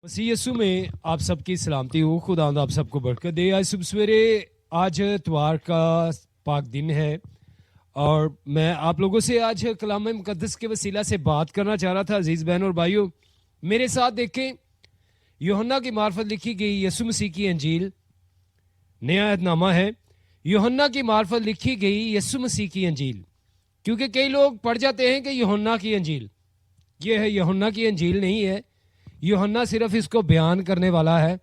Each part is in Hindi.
मसीह यीशु में आप सबकी सलामती हो। खुदावंद आप सबको बरकत दे। आज सुबह सवेरे आज इतवार का पाक दिन है और मैं आप लोगों से आज कलाम मुकद्दस के वसीला से बात करना चाह रहा था। अजीज बहन और भाइयों, मेरे साथ देखें यूहन्ना की मार्फत लिखी गई यीशु मसीह की अंजील, नया अहदनामा है। यूहन्ना की मार्फत लिखी गई यीशु मसीह की अंजील, क्योंकि कई लोग पढ़ जाते हैं कि यूहन्ना की अंजील, ये है यूहन्ना की अंजील नहीं है। यूहन्ना सिर्फ इसको बयान करने वाला है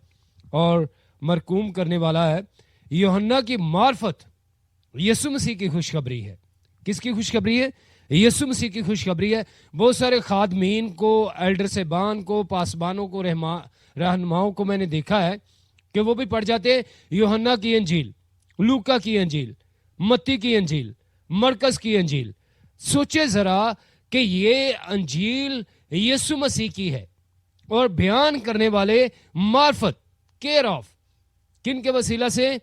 और मरकूम करने वाला है। यूहन्ना की मार्फत यीशु मसीह की खुशखबरी है। किसकी खुशखबरी है? यीशु मसीह की खुशखबरी है। बहुत सारे खादमीन को, एल्डर सेबान को, पासबानों को, रहनुमाओं को मैंने देखा है कि वो भी पढ़ जाते हैं यूहन्ना की अंजील, लूका की अंजील, मत्ती की अंजील, मरकस की अंजील। सोचे जरा कि ये अंजील यीशु मसीह की है और बयान करने वाले मार्फत, केयर ऑफ किन के वसीला से?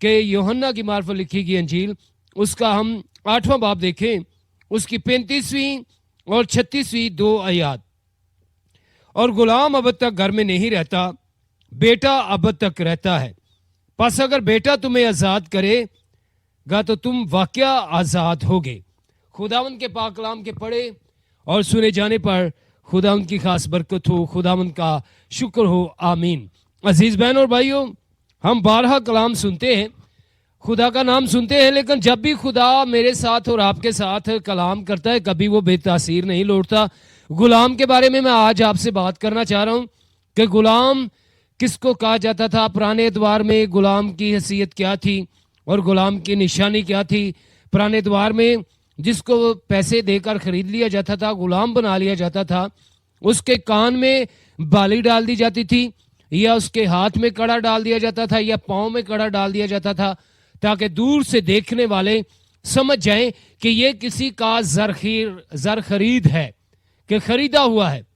कि यूहन्ना की मार्फत लिखी गई अंजील। उसका हम 8वां बाब देखें, उसकी 35वीं और 36वीं 2 आयत। और गुलाम अब तक घर में नहीं रहता, बेटा अब तक रहता है। बस अगर बेटा तुम्हें आजाद करेगा तो तुम वाकया आजाद होगे। खुदावंद के पाक कलाम के पढ़े और सुने जाने पर खुदावंद की खास बरकत हो, खुदावंद का शुक्र हो, आमीन। अजीज बहन और भाइयों, हम 12 कलाम सुनते हैं, खुदा का नाम सुनते हैं, लेकिन जब भी खुदा मेरे साथ और आपके साथ कलाम करता है कभी वो बेतासीर नहीं लौटता। गुलाम के बारे में मैं आज आपसे बात करना चाह रहा हूं कि गुलाम किसको कहा जाता था। पुराने एतवार में गुलाम की हैसियत क्या थी और गुलाम की निशानी क्या थी। पुराने एतवार में जिसको पैसे देकर खरीद लिया जाता था, गुलाम बना लिया जाता था, उसके कान में बाली डाल दी जाती थी या उसके हाथ में कड़ा डाल दिया जाता था या पाँव में कड़ा डाल दिया जाता था, ताकि दूर से देखने वाले समझ जाएं कि ये किसी का जर खरीद है, कि खरीदा हुआ है।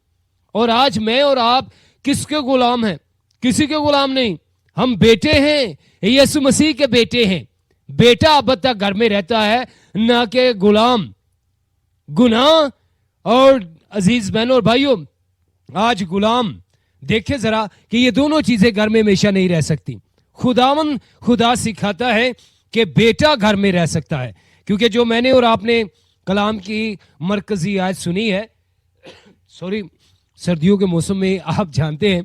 और आज मैं और आप किसके गुलाम हैं? किसी के गुलाम नहीं, हम बेटे हैं, यीशु मसीह के बेटे हैं। बेटा अब तक घर में रहता है, ना कि गुलाम। गुनाह और अजीज बहनों और भाइयों, आज गुलाम देखे जरा कि ये दोनों चीजें घर में हमेशा नहीं रह सकती। खुदा सिखाता है कि बेटा घर में रह सकता है, क्योंकि जो मैंने और आपने कलाम की मरकजी आयत सुनी है, सॉरी, सर्दियों के मौसम में आप जानते हैं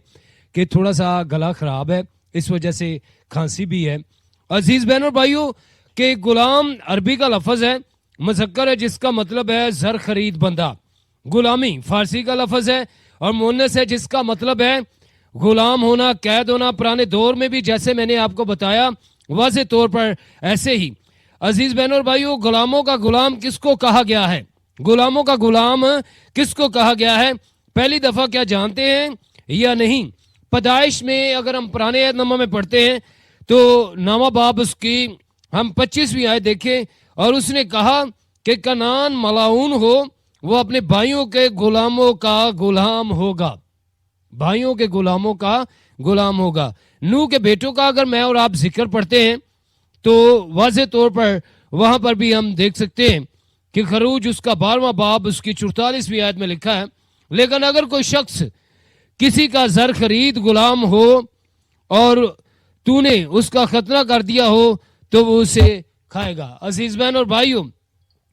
कि थोड़ा सा गला खराब है, इस वजह से खांसी भी है। अजीज बहन और भाइयों, के गुलाम अरबी का लफज है, मुज़क्कर है, जिसका मतलब है जर खरीद बंदा। गुलामी फारसी का लफज है और मुन्नस है, जिसका मतलब है गुलाम होना, कैद होना। पुराने दौर में भी जैसे मैंने आपको बताया वाज़े तौर पर ऐसे ही। अजीज बहनों और भाइयों, गुलामों का गुलाम किसको कहा गया है? गुलामों का गुलाम किसको कहा गया है? पहली दफा क्या जानते हैं या नहीं? पैदाइश में अगर हम पुराने अहदनामा में पढ़ते हैं तो 9वां बाब उसकी हम 25वीं आयत देखें, और उसने कहा कि कनान मलाऊन हो, वो अपने भाइयों के गुलामों का गुलाम होगा। भाइयों के गुलामों का गुलाम होगा। नूह के बेटों का अगर मैं और आप जिक्र पढ़ते हैं तो वाज़े तौर पर वहां पर भी हम देख सकते हैं कि खरूज उसका 12वां बाब उसकी 44वीं आयत में लिखा है, लेकिन अगर कोई शख्स किसी का जर खरीद गुलाम हो और तूने उसका खतना कर दिया हो तो वो उसे खाएगा। अजीज बहन और भाइयों,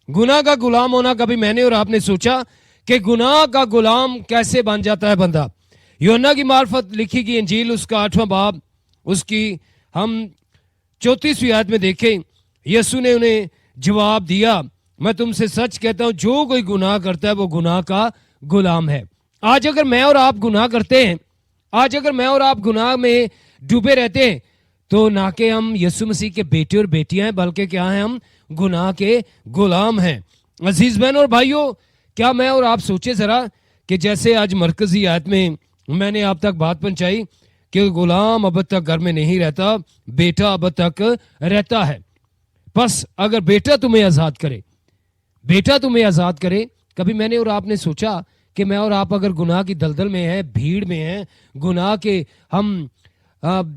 गुनाह का गुलाम होना, कभी मैंने और आपने सोचा कि गुनाह का गुलाम कैसे बन जाता है बंदा? यूहन्ना की मार्फत लिखी गई अंजील, उसका 8वां बाब, उसकी हम 34वीं आयत में देखें, यीशु ने उन्हें जवाब दिया, मैं तुमसे सच कहता हूं, जो कोई गुनाह करता है वो गुनाह का गुलाम है। आज अगर मैं और आप गुनाह करते हैं, आज अगर मैं और आप गुनाह में डूबे रहते हैं, तो ना कि हम यीशु मसीह के बेटे और बेटियां हैं, बल्कि क्या हैं? हम गुनाह के गुलाम हैं। अजीज बहन और भाइयों, क्या मैं और आप सोचे जरा कि जैसे आज मरकजी आयत में मैंने आप तक बात पहुंचाई कि गुलाम अब तक घर में नहीं रहता, बेटा अब तक रहता है। बस अगर बेटा तुम्हें आजाद करे, बेटा तुम्हें आजाद करे। कभी मैंने और आपने सोचा कि मैं और आप अगर गुनाह की दलदल में हैं, भीड़ में हैं, गुनाह के हम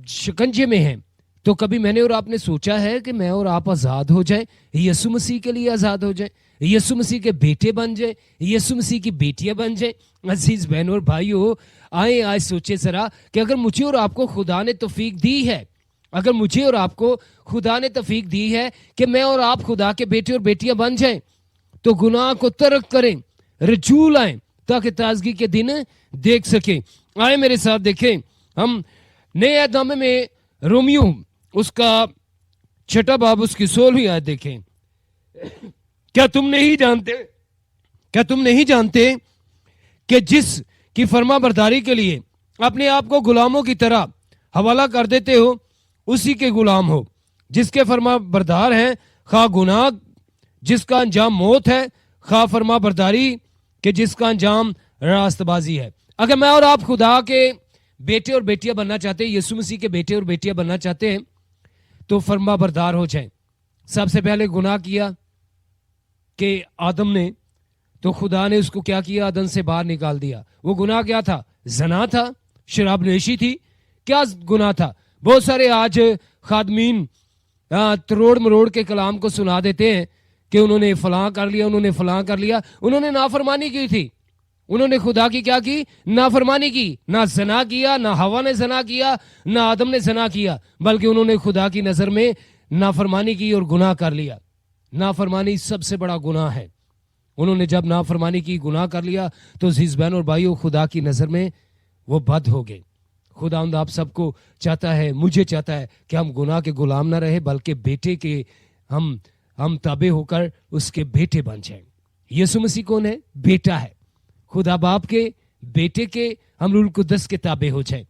शिकंजे में हैं, तो कभी मैंने और आपने सोचा है कि मैं और आप आजाद हो जाएं, यीशु मसीह के लिए आजाद हो जाएं? यीशु मसीह के बेटे बन जाए, यीशु मसीह की बेटियां बन जाए। अजीज बहनों और भाइयों, आए आज सोचे जरा कि अगर मुझे और आपको खुदा ने तौफीक दी है, अगर मुझे और आपको खुदा ने तौफीक दी है कि मैं और आप खुदा के बेटे और बेटियां बन जाएं, तो गुनाह को तर्क करें, रजूल आए, ताकि ताजगी के दिन देख सके। आए मेरे साथ देखें, हम नए नामे में रोमियो उसका 6 बाब उसकी 16वीं आयत देखें। क्या तुम नहीं जानते कि जिस की फर्मा बरदारी के लिए अपने आप को गुलामों की तरह हवाला कर देते हो, उसी के गुलाम हो, जिसके फर्मा बरदार हैं, खा गुनाह जिसका अंजाम मौत है, खा फर्मा बरदारी के जिसका अंजाम रास्तबाजी है। अगर मैं और आप खुदा के बेटे और बेटियां बनना चाहते हैं, यीशु मसीह के बेटे और बेटियां बनना चाहते हैं, तो फर्मा बरदार हो जाएं। सबसे पहले गुनाह किया कि आदम ने, तो खुदा ने उसको क्या किया, आदम से बाहर निकाल दिया। वो गुनाह क्या था? जना था, शराब नोशी थी। क्या गुनाह था? बहुत सारे आज खादमीन तरोड़ मरोड़ के कलाम को सुना देते हैं कि उन्होंने फलां कर लिया, उन्होंने फलां कर लिया। उन्होंने नाफरमानी की थी, उन्होंने खुदा की क्या की? नाफरमानी की। ना जना किया, ना हवा ने जना किया, ना आदम ने जना किया, बल्कि उन्होंने खुदा की नजर में नाफरमानी की और गुनाह कर लिया। नाफरमानी सबसे बड़ा गुनाह है। उन्होंने जब नाफरमानी की, गुनाह कर लिया, तो अजीज बहन और भाइयों, खुदा की नजर में वो बद हो गए। खुदावंद आप सबको चाहता है, मुझे चाहता है कि हम गुनाह के गुलाम ना रहे, बल्कि बेटे के हम ताबे होकर उसके बेटे बन जाएं। यीशु मसीह कौन है? बेटा है। खुदा बाप के बेटे के हम रूह कुद्दस के ताबे हो जाएं।